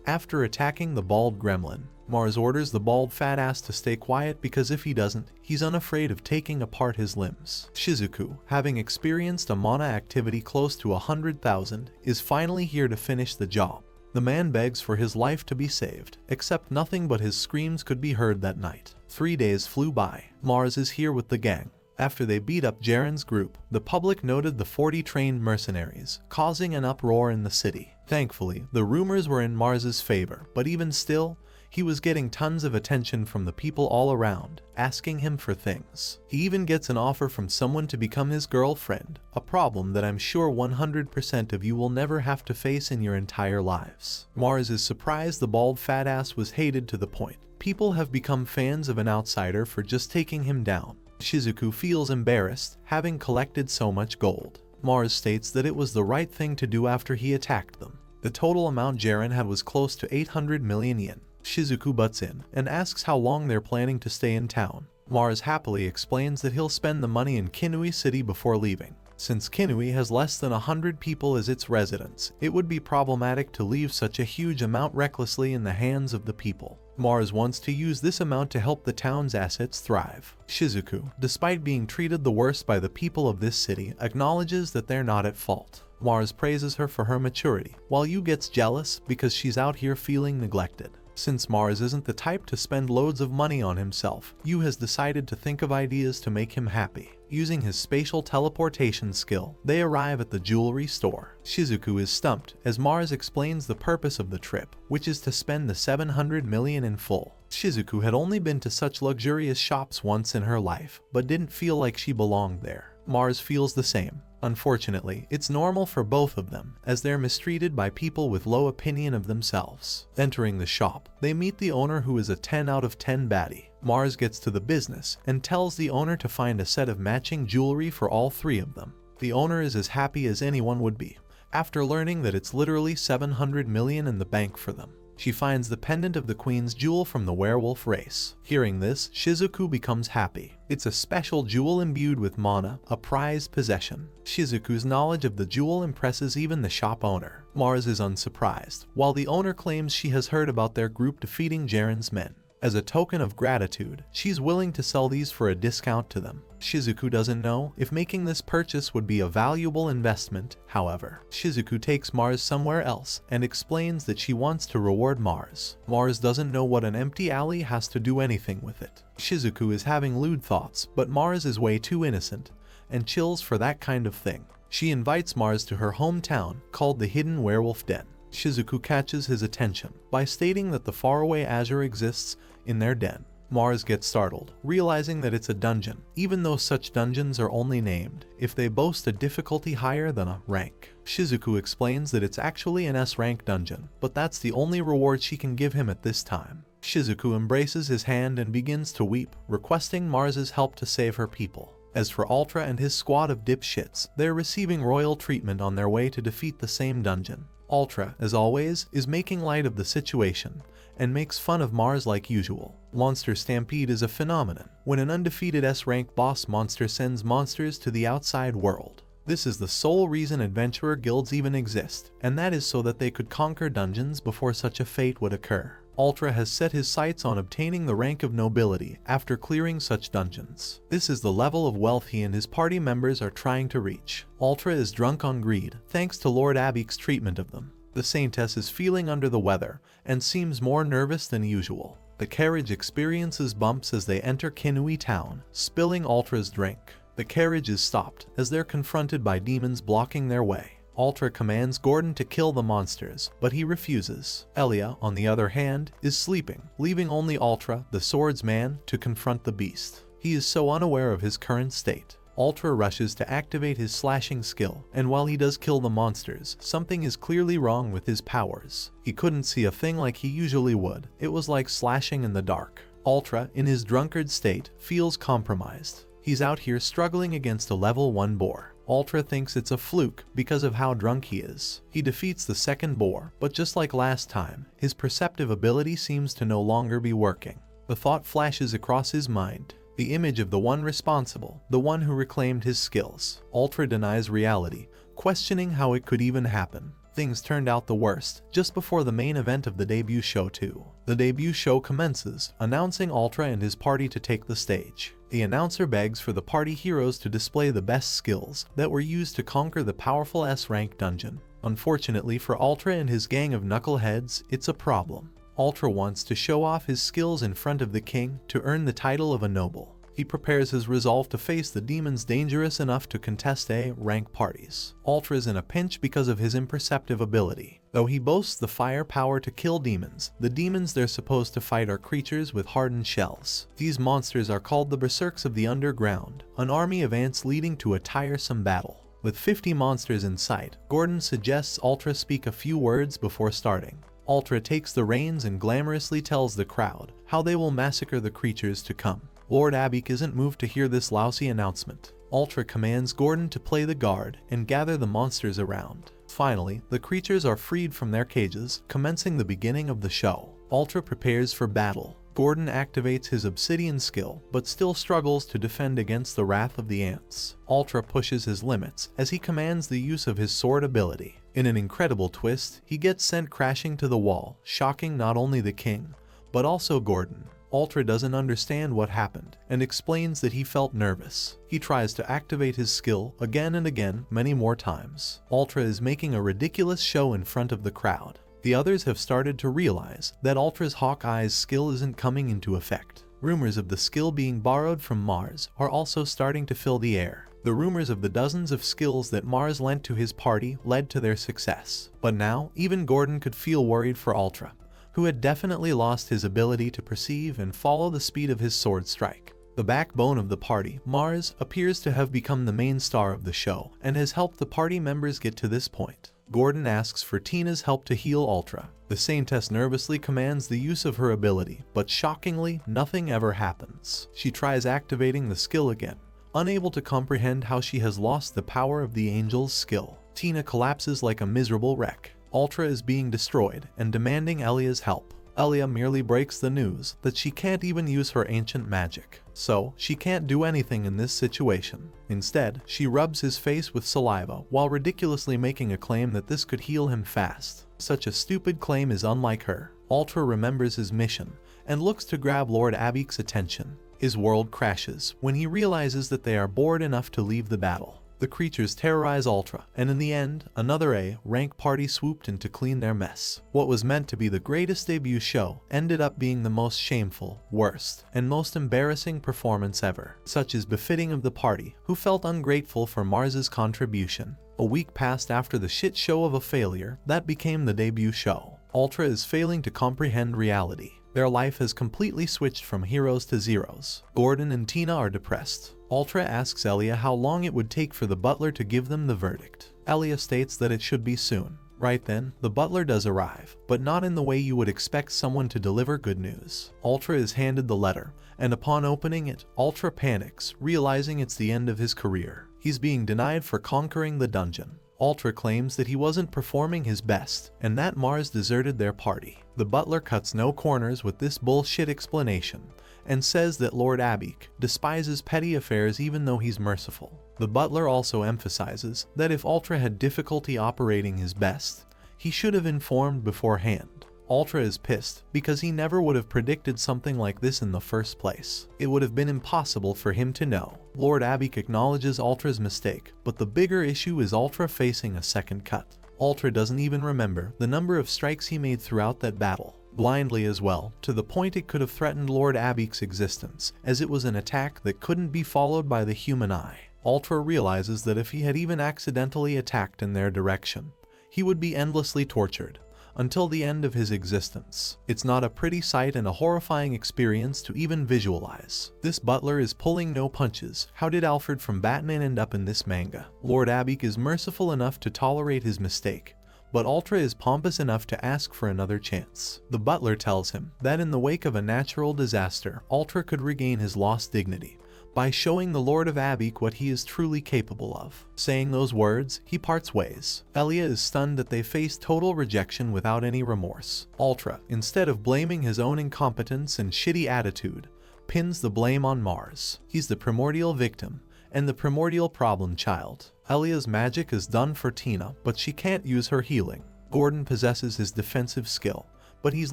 After attacking the bald gremlin, Marz orders the bald fat ass to stay quiet because if he doesn't, he's unafraid of taking apart his limbs. Shizuku, having experienced a mana activity close to 100,000, is finally here to finish the job. The man begs for his life to be saved, except nothing but his screams could be heard that night. 3 days flew by. Marz is here with the gang. After they beat up Jaren's group, the public noted the 40 trained mercenaries, causing an uproar in the city. Thankfully, the rumors were in Marz's favor, but even still, he was getting tons of attention from the people all around, asking him for things. He even gets an offer from someone to become his girlfriend, a problem that I'm sure 100% of you will never have to face in your entire lives. Marz is surprised the bald fat ass was hated to the point people have become fans of an outsider for just taking him down. Shizuku feels embarrassed, having collected so much gold. Marz states that it was the right thing to do after he attacked them. The total amount Jaren had was close to 800 million yen. Shizuku butts in and asks how long they're planning to stay in town. Marz happily explains that he'll spend the money in Kinui City before leaving. Since Kinui has less than 100 people as its residents, it would be problematic to leave such a huge amount recklessly in the hands of the people. Marz wants to use this amount to help the town's assets thrive. Shizuku, despite being treated the worst by the people of this city, acknowledges that they're not at fault. Marz praises her for her maturity, while Yu gets jealous because she's out here feeling neglected. Since Marz isn't the type to spend loads of money on himself, Yu has decided to think of ideas to make him happy. Using his spatial teleportation skill, they arrive at the jewelry store. Shizuku is stumped as Marz explains the purpose of the trip, which is to spend the 700 million in full. Shizuku had only been to such luxurious shops once in her life, but didn't feel like she belonged there. Marz feels the same. Unfortunately, it's normal for both of them, as they're mistreated by people with low opinion of themselves. Entering the shop, they meet the owner, who is a 10 out of 10 baddie. Marz gets to the business and tells the owner to find a set of matching jewelry for all three of them. The owner is as happy as anyone would be, after learning that it's literally 700 million in the bank for them. She finds the pendant of the queen's jewel from the werewolf race. Hearing this, Shizuku becomes happy. It's a special jewel imbued with mana, a prized possession. Shizuku's knowledge of the jewel impresses even the shop owner. Marz is unsurprised, while the owner claims she has heard about their group defeating Jiren's men. As a token of gratitude, she's willing to sell these for a discount to them. Shizuku doesn't know if making this purchase would be a valuable investment. However, Shizuku takes Marz somewhere else and explains that she wants to reward Marz. Marz doesn't know what an empty alley has to do anything with it. Shizuku is having lewd thoughts, but Marz is way too innocent and chills for that kind of thing. She invites Marz to her hometown, called the Hidden Werewolf Den. Shizuku catches his attention by stating that the faraway Azure exists in their den. Marz gets startled, realizing that it's a dungeon, even though such dungeons are only named if they boast a difficulty higher than a rank. Shizuku explains that it's actually an S-rank dungeon, but that's the only reward she can give him at this time. Shizuku embraces his hand and begins to weep, requesting Marz's help to save her people. As for Ultra and his squad of dipshits, they're receiving royal treatment on their way to defeat the same dungeon. Ultra, as always, is making light of the situation and makes fun of Marz like usual. Monster Stampede is a phenomenon when an undefeated S-rank boss monster sends monsters to the outside world. This is the sole reason adventurer guilds even exist, and that is so that they could conquer dungeons before such a fate would occur. Ultra has set his sights on obtaining the rank of nobility after clearing such dungeons. This is the level of wealth he and his party members are trying to reach. Ultra is drunk on greed, thanks to Lord Abik's treatment of them. The Saintess is feeling under the weather and seems more nervous than usual. The carriage experiences bumps as they enter Kinui town, spilling Ultra's drink. The carriage is stopped as they're confronted by demons blocking their way. Ultra commands Gordon to kill the monsters, but he refuses. Elia, on the other hand, is sleeping, leaving only Ultra, the swordsman, to confront the beast. He is so unaware of his current state. Ultra rushes to activate his slashing skill, and while he does kill the monsters, something is clearly wrong with his powers. He couldn't see a thing like he usually would. It was like slashing in the dark. Ultra, in his drunkard state, feels compromised. He's out here struggling against a level 1 boar. Ultra thinks it's a fluke because of how drunk he is. He defeats the second boar, but just like last time, his perceptive ability seems to no longer be working. The thought flashes across his mind, the image of the one responsible, the one who reclaimed his skills. Ultra denies reality, questioning how it could even happen. Things turned out the worst just before the main event of the debut show too. The debut show commences, announcing Ultra and his party to take the stage. The announcer begs for the party heroes to display the best skills that were used to conquer the powerful S-rank dungeon. Unfortunately for Ultra and his gang of knuckleheads, it's a problem. Ultra wants to show off his skills in front of the king to earn the title of a noble. He prepares his resolve to face the demons dangerous enough to contest A-rank parties. Ultra is in a pinch because of his imperceptive ability. Though he boasts the fire power to kill demons, the demons they're supposed to fight are creatures with hardened shells. These monsters are called the Berserks of the Underground, an army of ants leading to a tiresome battle. With 50 monsters in sight, Gordon suggests Ultra speak a few words before starting. Ultra takes the reins and glamorously tells the crowd how they will massacre the creatures to come. Lord Abik isn't moved to hear this lousy announcement. Ultra commands Gordon to play the guard and gather the monsters around. Finally, the creatures are freed from their cages, commencing the beginning of the show. Ultra prepares for battle. Gordon activates his obsidian skill, but still struggles to defend against the wrath of the ants. Ultra pushes his limits as he commands the use of his sword ability. In an incredible twist, he gets sent crashing to the wall, shocking not only the king, but also Gordon. Ultra doesn't understand what happened and explains that he felt nervous. He tries to activate his skill again and again, many more times. Ultra is making a ridiculous show in front of the crowd. The others have started to realize that Ultra's Hawkeye's skill isn't coming into effect. Rumors of the skill being borrowed from Marz are also starting to fill the air. The rumors of the dozens of skills that Marz lent to his party led to their success. But now, even Gordon could feel worried for Ultra, who had definitely lost his ability to perceive and follow the speed of his sword strike. The backbone of the party, Marz, appears to have become the main star of the show and has helped the party members get to this point. Gordon asks for Tina's help to heal Ultra. The Saintess nervously commands the use of her ability, but shockingly, nothing ever happens. She tries activating the skill again, unable to comprehend how she has lost the power of the angel's skill. Tina collapses like a miserable wreck. Ultra is being destroyed and demanding Elia's help. Elia merely breaks the news that she can't even use her ancient magic, so she can't do anything in this situation. Instead, she rubs his face with saliva while ridiculously making a claim that this could heal him fast. Such a stupid claim is unlike her. Ultra remembers his mission and looks to grab Lord Abik's attention. His world crashes when he realizes that they are bored enough to leave the battle. The creatures terrorize Ultra, and in the end, another A-rank party swooped in to clean their mess. What was meant to be the greatest debut show ended up being the most shameful, worst, and most embarrassing performance ever. Such is befitting of the party, who felt ungrateful for Marz's contribution. A week passed after the shit show of a failure that became the debut show. Ultra is failing to comprehend reality. Their life has completely switched from heroes to zeros. Gordon and Tina are depressed. Ultra asks Elia how long it would take for the butler to give them the verdict. Elia states that it should be soon. Right then, the butler does arrive, but not in the way you would expect someone to deliver good news. Ultra is handed the letter, and upon opening it, Ultra panics, realizing it's the end of his career. He's being denied for conquering the dungeon. Ultra claims that he wasn't performing his best, and that Marz deserted their party. The butler cuts no corners with this bullshit explanation, and says that Lord Abik despises petty affairs even though he's merciful. The butler also emphasizes that if Ultra had difficulty operating his best, he should have informed beforehand. Ultra is pissed because he never would have predicted something like this in the first place. It would have been impossible for him to know. Lord Abik acknowledges Ultra's mistake, but the bigger issue is Ultra facing a second cut. Ultra doesn't even remember the number of strikes he made throughout that battle. Blindly as well, to the point it could have threatened Lord Abik's existence, as it was an attack that couldn't be followed by the human eye. Ultra realizes that if he had even accidentally attacked in their direction, he would be endlessly tortured, until the end of his existence. It's not a pretty sight and a horrifying experience to even visualize. This butler is pulling no punches. How did Alfred from Batman end up in this manga? Lord Abik is merciful enough to tolerate his mistake, but Ultra is pompous enough to ask for another chance. The butler tells him that in the wake of a natural disaster, Ultra could regain his lost dignity by showing the Lord of Abik what he is truly capable of. Saying those words, he parts ways. Elia is stunned that they face total rejection without any remorse. Ultra, instead of blaming his own incompetence and shitty attitude, pins the blame on Marz. He's the primordial victim and the primordial problem child. Elia's magic is done for Tina, but she can't use her healing. Gordon possesses his defensive skill, but he's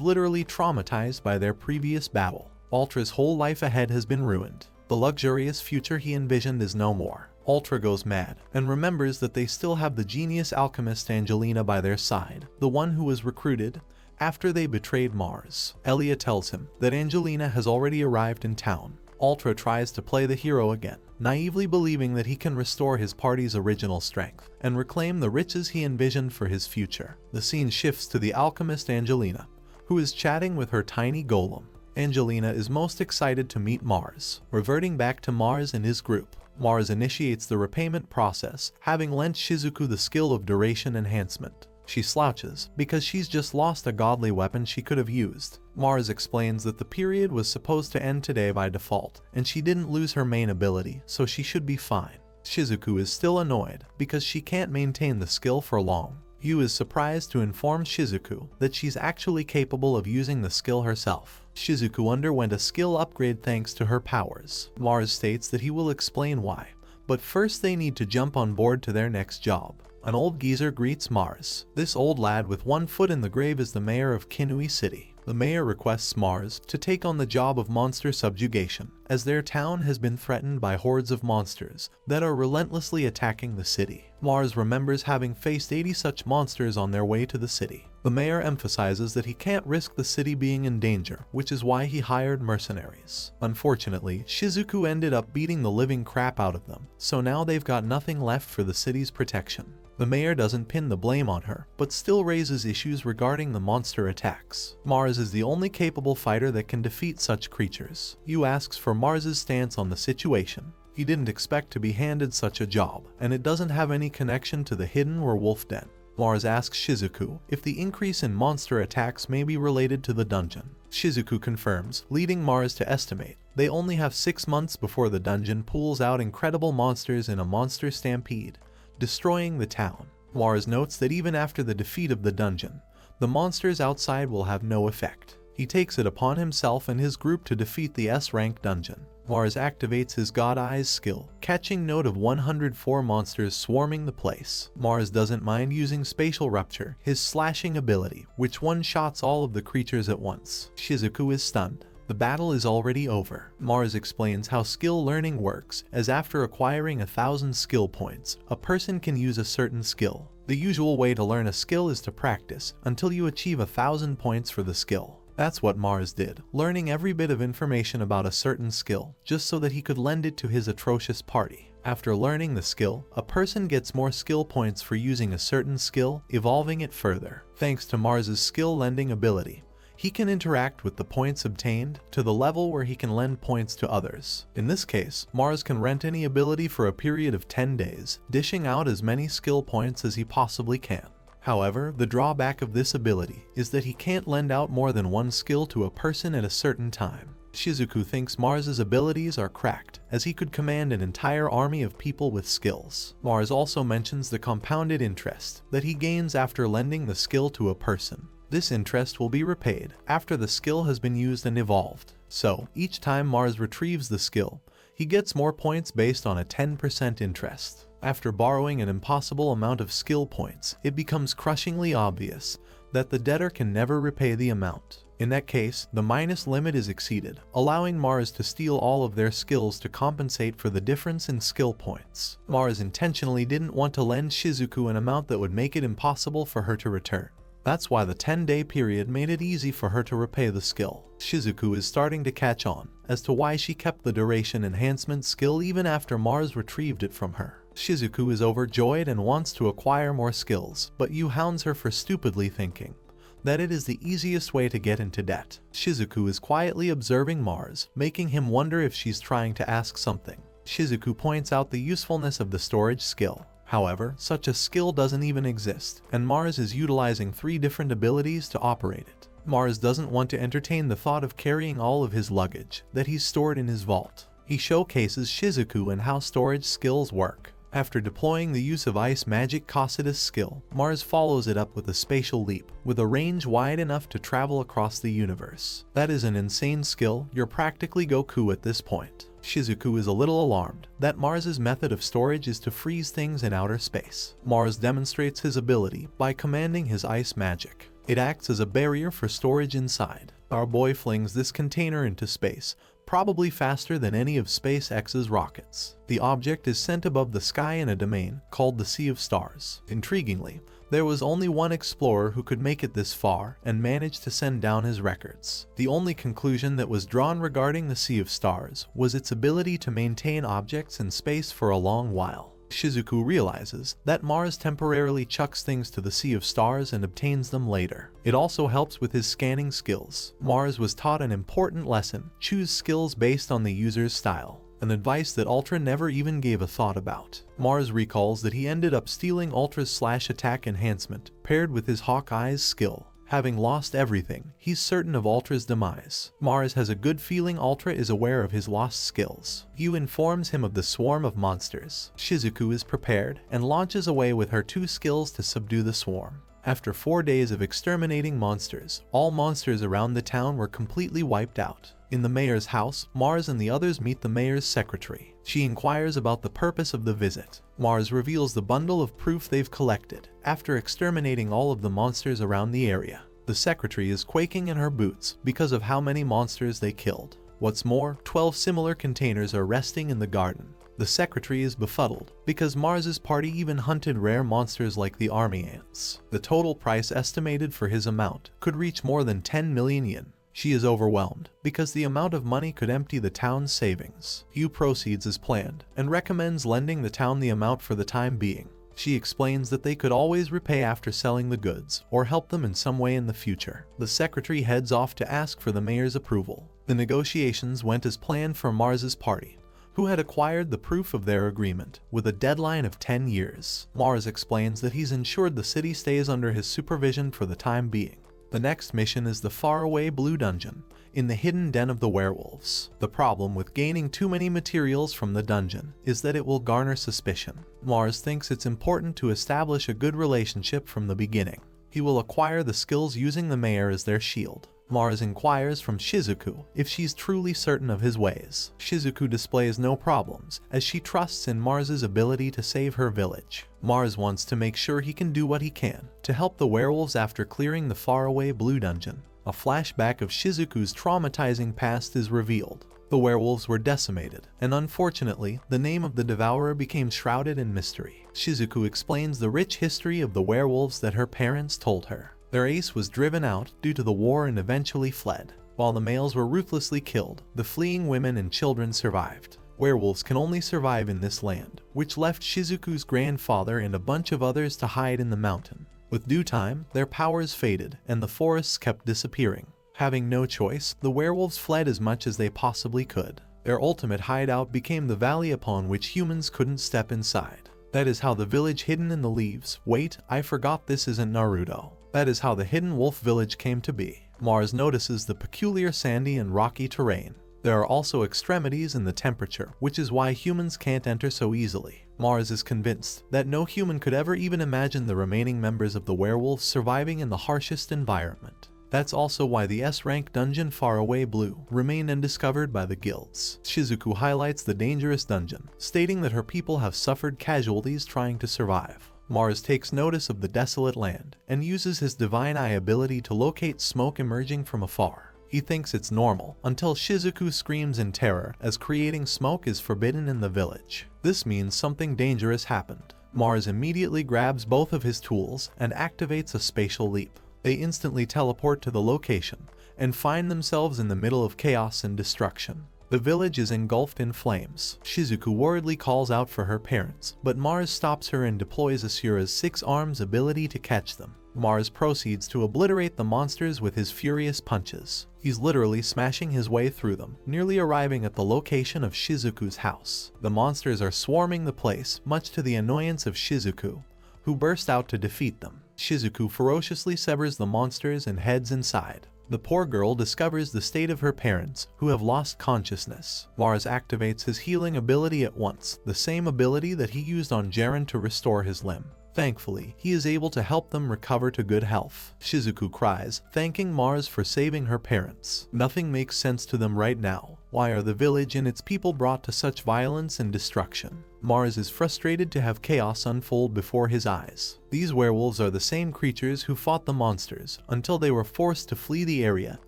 literally traumatized by their previous battle. Ultra's whole life ahead has been ruined. The luxurious future he envisioned is no more. Ultra goes mad and remembers that they still have the genius alchemist Angelina by their side, the one who was recruited after they betrayed Marz. Elia tells him that Angelina has already arrived in town. Ultra tries to play the hero again, naively believing that he can restore his party's original strength and reclaim the riches he envisioned for his future. The scene shifts to the alchemist Angelina, who is chatting with her tiny golem. Angelina is most excited to meet Marz. Reverting back to Marz and his group, Marz initiates the repayment process, having lent Shizuku the skill of duration enhancement. She slouches because she's just lost a godly weapon she could have used. Marz explains that the period was supposed to end today by default, and she didn't lose her main ability, so she should be fine. Shizuku is still annoyed because she can't maintain the skill for long. Yu is surprised to inform Shizuku that she's actually capable of using the skill herself. Shizuku underwent a skill upgrade thanks to her powers. Marz states that he will explain why, but first they need to jump on board to their next job. An old geezer greets Marz. This old lad with one foot in the grave is the mayor of Kinui City. The mayor requests Marz to take on the job of monster subjugation, as their town has been threatened by hordes of monsters that are relentlessly attacking the city. Marz remembers having faced 80 such monsters on their way to the city. The mayor emphasizes that he can't risk the city being in danger, which is why he hired mercenaries. Unfortunately, Shizuku ended up beating the living crap out of them, so now they've got nothing left for the city's protection. The mayor doesn't pin the blame on her, but still raises issues regarding the monster attacks. Marz is the only capable fighter that can defeat such creatures. Yu asks for Marz's stance on the situation. He didn't expect to be handed such a job, and it doesn't have any connection to the hidden werewolf den. Marz asks Shizuku if the increase in monster attacks may be related to the dungeon. Shizuku confirms, leading Marz to estimate they only have 6 months before the dungeon pulls out incredible monsters in a monster stampede, destroying the town. Marz notes that even after the defeat of the dungeon, the monsters outside will have no effect. He takes it upon himself and his group to defeat the S-rank dungeon. Marz activates his God Eyes skill, catching note of 104 monsters swarming the place. Marz doesn't mind using Spatial Rupture, his slashing ability, which one-shots all of the creatures at once. Shizuku is stunned. The battle is already over. Marz explains how skill learning works, as after acquiring 1,000 skill points, a person can use a certain skill. The usual way to learn a skill is to practice until you achieve 1,000 points for the skill. That's what Marz did, learning every bit of information about a certain skill, just so that he could lend it to his atrocious party. After learning the skill, a person gets more skill points for using a certain skill, evolving it further. Thanks to Marz's skill lending ability, he can interact with the points obtained to the level where he can lend points to others. In this case, Marz can rent any ability for a period of 10 days, dishing out as many skill points as he possibly can. However, the drawback of this ability is that he can't lend out more than one skill to a person at a certain time. Shizuku thinks Marz's abilities are cracked, as he could command an entire army of people with skills. Marz also mentions the compounded interest that he gains after lending the skill to a person. This interest will be repaid after the skill has been used and evolved. So, each time Marz retrieves the skill, he gets more points based on a 10% interest. After borrowing an impossible amount of skill points, it becomes crushingly obvious that the debtor can never repay the amount. In that case, the minus limit is exceeded, allowing Marz to steal all of their skills to compensate for the difference in skill points. Marz intentionally didn't want to lend Shizuku an amount that would make it impossible for her to return. That's why the 10-day period made it easy for her to repay the skill. Shizuku is starting to catch on as to why she kept the duration enhancement skill even after Marz retrieved it from her. Shizuku is overjoyed and wants to acquire more skills, but Yu hounds her for stupidly thinking that it is the easiest way to get into debt. Shizuku is quietly observing Marz, making him wonder if she's trying to ask something. Shizuku points out the usefulness of the storage skill. However, such a skill doesn't even exist, and Marz is utilizing 3 different abilities to operate it. Marz doesn't want to entertain the thought of carrying all of his luggage that he's stored in his vault. He showcases Shizuku and how storage skills work. After deploying the use of Ice Magic Cossidus skill, Marz follows it up with a spatial leap, with a range wide enough to travel across the universe. That is an insane skill, you're practically Goku at this point. Shizuku is a little alarmed that Marz's method of storage is to freeze things in outer space. Marz demonstrates his ability by commanding his ice magic. It acts as a barrier for storage inside. Our boy flings this container into space, probably faster than any of SpaceX's rockets. The object is sent above the sky in a domain called the Sea of Stars. Intriguingly, there was only one explorer who could make it this far and managed to send down his records. The only conclusion that was drawn regarding the Sea of Stars was its ability to maintain objects in space for a long while. Shizuku realizes that Marz temporarily chucks things to the Sea of Stars and obtains them later. It also helps with his scanning skills. Marz was taught an important lesson: choose skills based on the user's style, an advice that Ultra never even gave a thought about. Marz recalls that he ended up stealing Ultra's slash attack enhancement, paired with his Hawkeye's skill. Having lost everything, he's certain of Ultra's demise. Marz has a good feeling Ultra is aware of his lost skills. Yu informs him of the swarm of monsters. Shizuku is prepared and launches away with her 2 skills to subdue the swarm. After 4 days of exterminating monsters, all monsters around the town were completely wiped out. In the mayor's house, Marz and the others meet the mayor's secretary. She inquires about the purpose of the visit. Marz reveals the bundle of proof they've collected after exterminating all of the monsters around the area. The secretary is quaking in her boots because of how many monsters they killed. What's more, 12 similar containers are resting in the garden. The secretary is befuddled because Marz's party even hunted rare monsters like the army ants. The total price estimated for his amount could reach more than 10 million yen. She is overwhelmed because the amount of money could empty the town's savings. Yu proceeds as planned and recommends lending the town the amount for the time being. She explains that they could always repay after selling the goods or help them in some way in the future. The secretary heads off to ask for the mayor's approval. The negotiations went as planned for Marz's party, who had acquired the proof of their agreement with a deadline of 10 years. Marz explains that he's ensured the city stays under his supervision for the time being. The next mission is the faraway blue dungeon, in the hidden den of the werewolves. The problem with gaining too many materials from the dungeon is that it will garner suspicion. Marz thinks it's important to establish a good relationship from the beginning. He will acquire the skills using the mayor as their shield. Marz inquires from Shizuku if she's truly certain of his ways. Shizuku displays no problems, as she trusts in Marz's ability to save her village. Marz wants to make sure he can do what he can to help the werewolves after clearing the faraway blue dungeon. A flashback of Shizuku's traumatizing past is revealed. The werewolves were decimated, and unfortunately, the name of the devourer became shrouded in mystery. Shizuku explains the rich history of the werewolves that her parents told her. Their ace was driven out due to the war and eventually fled. While the males were ruthlessly killed, the fleeing women and children survived. Werewolves can only survive in this land, which left Shizuku's grandfather and a bunch of others to hide in the mountain. With due time, their powers faded and the forests kept disappearing. Having no choice, the werewolves fled as much as they possibly could. Their ultimate hideout became the valley upon which humans couldn't step inside. That is how the village hidden in the leaves. Wait, I forgot this isn't Naruto. That is how the hidden wolf village came to be. Marz notices the peculiar sandy and rocky terrain. There are also extremities in the temperature, which is why humans can't enter so easily. Marz is convinced that no human could ever even imagine the remaining members of the werewolves surviving in the harshest environment. That's also why the S-rank dungeon Faraway Blue remained undiscovered by the guilds. Shizuku highlights the dangerous dungeon, stating that her people have suffered casualties trying to survive. Marz takes notice of the desolate land and uses his divine eye ability to locate smoke emerging from afar. He thinks it's normal until Shizuku screams in terror as creating smoke is forbidden in the village. This means something dangerous happened. Marz immediately grabs both of his tools and activates a spatial leap. They instantly teleport to the location and find themselves in the middle of chaos and destruction. The village is engulfed in flames. Shizuku worriedly calls out for her parents, but Marz stops her and deploys Asura's 6 arms ability to catch them. Marz proceeds to obliterate the monsters with his furious punches. He's literally smashing his way through them, nearly arriving at the location of Shizuku's house. The monsters are swarming the place, much to the annoyance of Shizuku, who burst out to defeat them. Shizuku ferociously severs the monsters and heads inside. The poor girl discovers the state of her parents, who have lost consciousness. Marz activates his healing ability at once, the same ability that he used on Jiren to restore his limb. Thankfully, he is able to help them recover to good health. Shizuku cries, thanking Marz for saving her parents. Nothing makes sense to them right now. Why are the village and its people brought to such violence and destruction? Marz is frustrated to have chaos unfold before his eyes. These werewolves are the same creatures who fought the monsters until they were forced to flee the area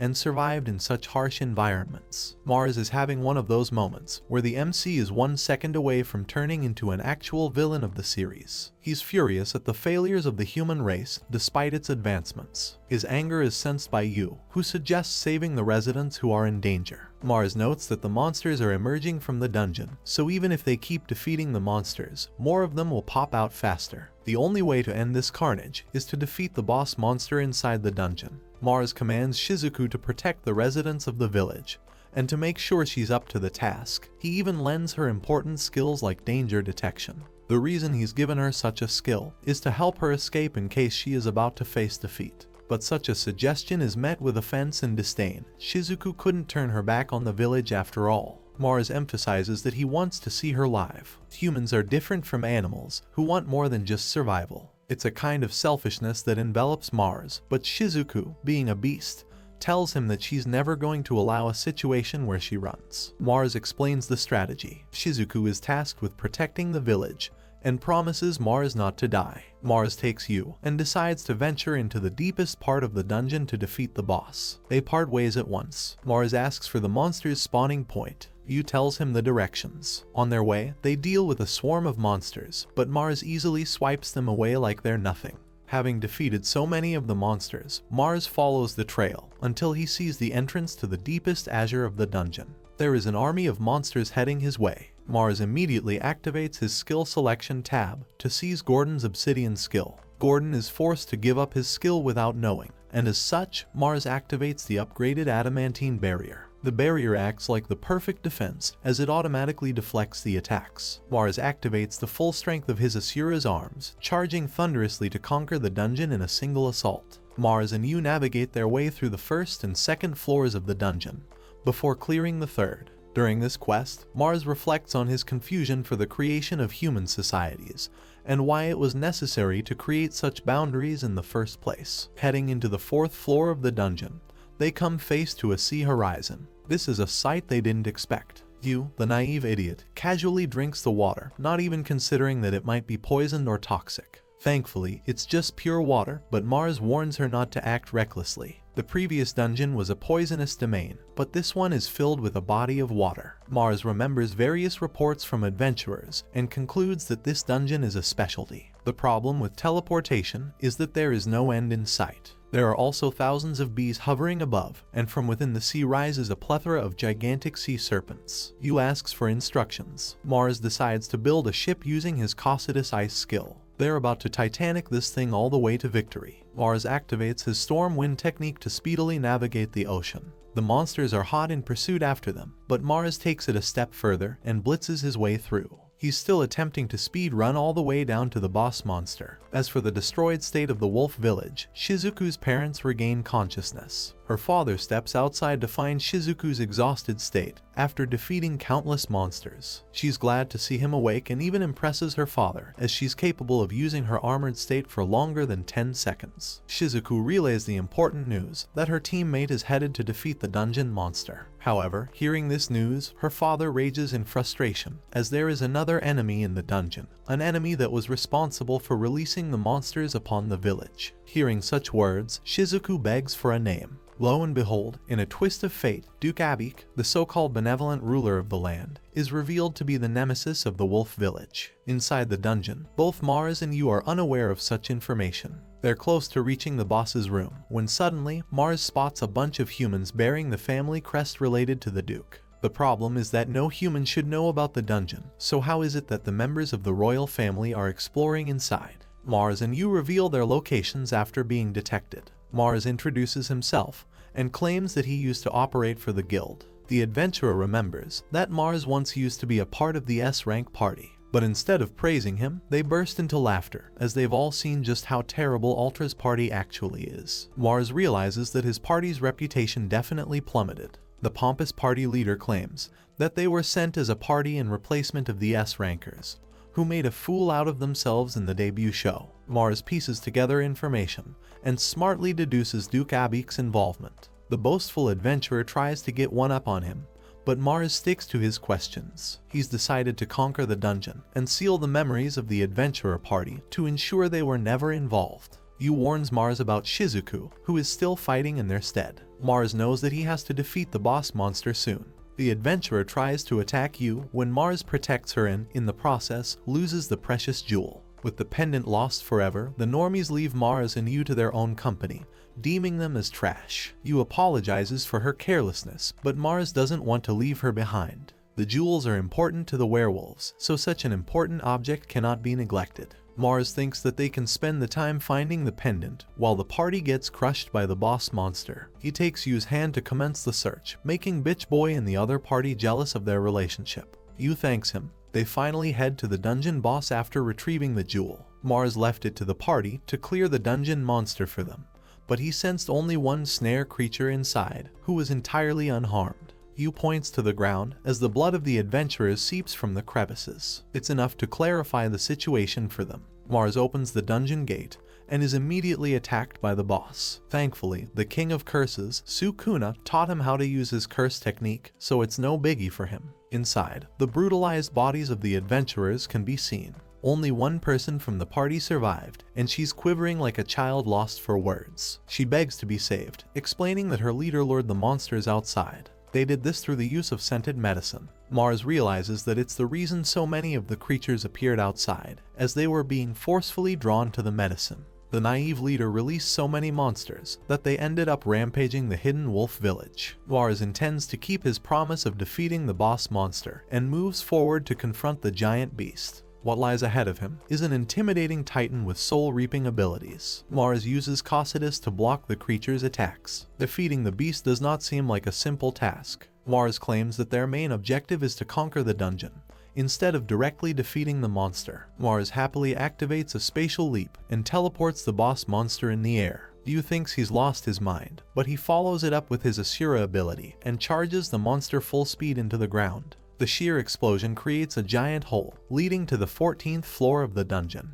and survived in such harsh environments. Marz is having one of those moments where the MC is 1 second away from turning into an actual villain of the series. He's furious at the failures of the human race despite its advancements. His anger is sensed by Yu, who suggests saving the residents who are in danger. Marz notes that the monsters are emerging from the dungeon, so even if they keep defeating the monsters, more of them will pop out faster. The only way to end this carnage is to defeat the boss monster inside the dungeon. Marz commands Shizuku to protect the residents of the village, and to make sure she's up to the task. He even lends her important skills like danger detection. The reason he's given her such a skill is to help her escape in case she is about to face defeat. But such a suggestion is met with offense and disdain. Shizuku couldn't turn her back on the village after all. Marz emphasizes that he wants to see her live. Humans are different from animals, who want more than just survival. It's a kind of selfishness that envelops Marz, but Shizuku, being a beast, tells him that she's never going to allow a situation where she runs. Marz explains the strategy. Shizuku is tasked with protecting the village, and promises Marz not to die. Marz takes Yu and decides to venture into the deepest part of the dungeon to defeat the boss. They part ways at once. Marz asks for the monster's spawning point. Yu tells him the directions. On their way, they deal with a swarm of monsters, but Marz easily swipes them away like they're nothing. Having defeated so many of the monsters, Marz follows the trail until he sees the entrance to the deepest azure of the dungeon. There is an army of monsters heading his way. Marz immediately activates his skill selection tab to seize Gordon's obsidian skill. Gordon is forced to give up his skill without knowing, and as such, Marz activates the upgraded adamantine barrier. The barrier acts like the perfect defense as it automatically deflects the attacks. Marz activates the full strength of his Asura's arms, charging thunderously to conquer the dungeon in a single assault. Marz and Yu navigate their way through the first and second floors of the dungeon, before clearing the third. During this quest, Marz reflects on his confusion for the creation of human societies, and why it was necessary to create such boundaries in the first place. Heading into the fourth floor of the dungeon, they come face to a sea horizon. This is a sight they didn't expect. Yu, the naive idiot, casually drinks the water, not even considering that it might be poisoned or toxic. Thankfully, it's just pure water, but Marz warns her not to act recklessly. The previous dungeon was a poisonous domain, but this one is filled with a body of water. Marz remembers various reports from adventurers and concludes that this dungeon is a specialty. The problem with teleportation is that there is no end in sight. There are also thousands of bees hovering above, and from within the sea rises a plethora of gigantic sea serpents. Yu asks for instructions. Marz decides to build a ship using his Caucasus ice skill. They're about to Titanic this thing all the way to victory. Marz activates his storm wind technique to speedily navigate the ocean. The monsters are hot in pursuit after them, but Marz takes it a step further and blitzes his way through. He's still attempting to speed run all the way down to the boss monster. As for the destroyed state of the wolf village, Shizuku's parents regain consciousness. Her father steps outside to find Shizuku's exhausted state after defeating countless monsters. She's glad to see him awake and even impresses her father, as she's capable of using her armored state for longer than 10 seconds. Shizuku relays the important news that her teammate is headed to defeat the dungeon monster. However, hearing this news, her father rages in frustration, as there is another enemy in the dungeon, an enemy that was responsible for releasing the monsters upon the village. Hearing such words, Shizuku begs for a name. Lo and behold, in a twist of fate, Duke Abik, the so-called benevolent ruler of the land, is revealed to be the nemesis of the wolf village. Inside the dungeon, both Marz and Yu are unaware of such information. They're close to reaching the boss's room, when suddenly, Marz spots a bunch of humans bearing the family crest related to the Duke. The problem is that no human should know about the dungeon, so how is it that the members of the royal family are exploring inside? Marz and Yu reveal their locations after being detected. Marz introduces himself and claims that he used to operate for the guild. The adventurer remembers that Marz once used to be a part of the S-rank party, but instead of praising him, they burst into laughter as they've all seen just how terrible Ultra's party actually is. Marz realizes that his party's reputation definitely plummeted. The pompous party leader claims that they were sent as a party in replacement of the S-rankers, who made a fool out of themselves in the debut show. Marz pieces together information and smartly deduces Duke Abik's involvement. The boastful adventurer tries to get one up on him, but Marz sticks to his questions. He's decided to conquer the dungeon and seal the memories of the adventurer party to ensure they were never involved. Yu warns Marz about Shizuku, who is still fighting in their stead. Marz knows that he has to defeat the boss monster soon. The adventurer tries to attack Yu when Marz protects her and, in the process, loses the precious jewel. With the pendant lost forever, the normies leave Marz and Yu to their own company, deeming them as trash. Yu apologizes for her carelessness, but Marz doesn't want to leave her behind. The jewels are important to the werewolves, so such an important object cannot be neglected. Marz thinks that they can spend the time finding the pendant, while the party gets crushed by the boss monster. He takes Yu's hand to commence the search, making Bitch Boy and the other party jealous of their relationship. Yu thanks him. They finally head to the dungeon boss after retrieving the jewel. Marz left it to the party to clear the dungeon monster for them, but he sensed only one snare creature inside, who was entirely unharmed. Yu points to the ground as the blood of the adventurers seeps from the crevices. It's enough to clarify the situation for them. Marz opens the dungeon gate and is immediately attacked by the boss. Thankfully, the king of curses, Sukuna, taught him how to use his curse technique, so it's no biggie for him. Inside, the brutalized bodies of the adventurers can be seen. Only one person from the party survived, and she's quivering like a child lost for words. She begs to be saved, explaining that her leader lured the monsters outside. They did this through the use of scented medicine. Marz realizes that it's the reason so many of the creatures appeared outside, as they were being forcefully drawn to the medicine. The naive leader released so many monsters that they ended up rampaging the hidden wolf village. Marz intends to keep his promise of defeating the boss monster and moves forward to confront the giant beast. What lies ahead of him is an intimidating titan with soul-reaping abilities. Marz uses Cossidus to block the creature's attacks. Defeating the beast does not seem like a simple task. Marz claims that their main objective is to conquer the dungeon, instead of directly defeating the monster. Marz happily activates a spatial leap and teleports the boss monster in the air. Ryu thinks he's lost his mind, but he follows it up with his Asura ability and charges the monster full speed into the ground. The sheer explosion creates a giant hole, leading to the 14th floor of the dungeon.